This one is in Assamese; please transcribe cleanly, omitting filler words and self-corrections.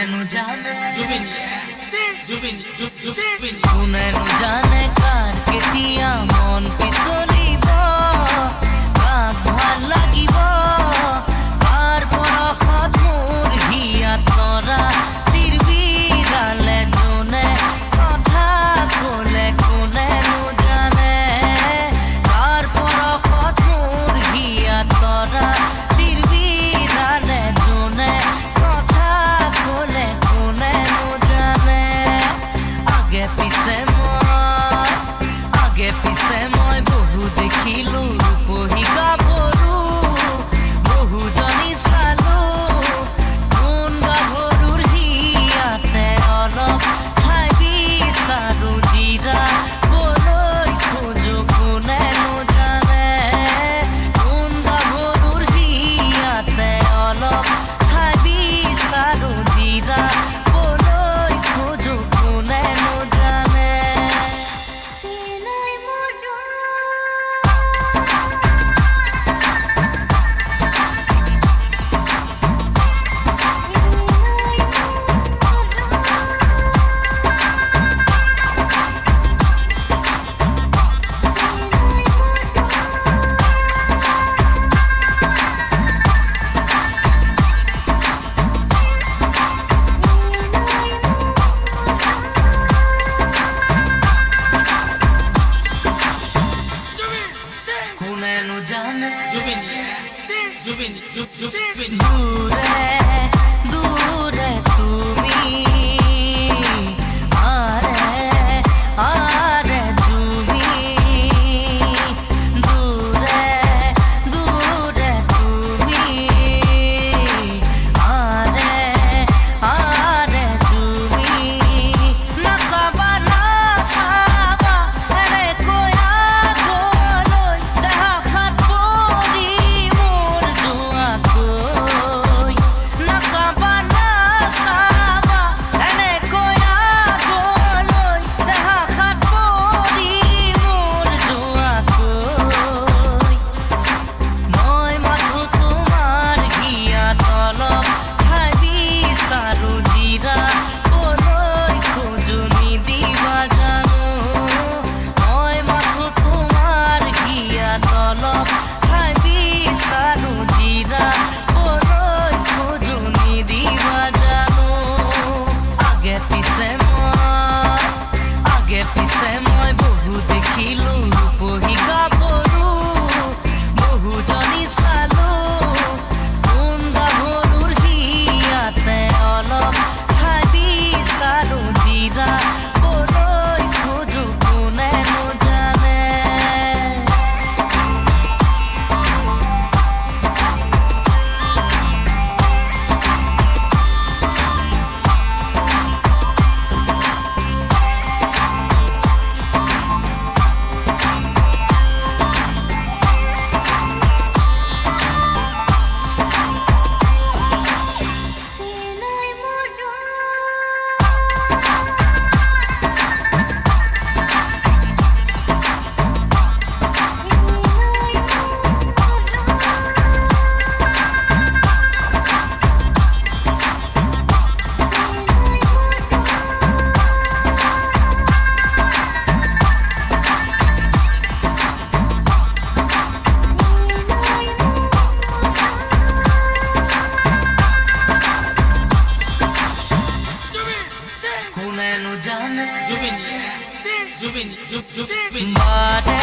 কোনেনো জানে Jubin কোনেনো জানে কাৰ কেতিয়া মন পিছলিব কাক ভাল লাগিব কাৰ পৰশত মোৰ হিয়াত তৰা তিৰবিৰালে যোনে কথা ক'লে কোনেনো জানে কাৰ পৰশত মোৰ হিয়াত তৰা তিৰবিৰালে যোনে কথা ক'লে কোনেনো জানে আগে পিছে মই বহু দেখিলো ৰূপহী গাভৰু বহুজনী চালো কোন গাভৰুৰ হিয়াতে অলপ ঠাই বিচাৰো জিৰাবলৈ খোজো কোনেনো জানে কোন গাভৰুৰ হিয়াতে অলপ ঠাই বিচাৰো জিৰাবলৈ খোজো কোনেনো জানে কোনেনো জানে Jubin দূৰে দূৰে তুমি আৰে তুমি দূৰে দূৰে তুমি আৰে তুমি নাচাবা এনেকৈ আগলৈ দেহা হাত পৰি মোৰ যোৱাকৈ নাচাবা এনেকৈ আগলৈ দেহা হাত পৰি মোৰ যোৱাকৈ মই মাথো তোমাৰ হিয়াত অলপ ঠাই বিচাৰো জিৰাবলৈ খোজো নিদিবা জানো মই মাথো তোমাৰ হিয়াত অলপ ঠাই বিচাৰো জিৰাবলৈ খোজো নিদিবা জানো আগে পিছে মই বহু দেখিলো ৰূপহী গাভৰু বহুজনী চালো কোন গাভৰুৰ হিয়াতে অলপ ঠাই বিচাৰো জিৰাবলৈ খোজো কোনেনো জানে কোনেনো জানে Jubin বাৰে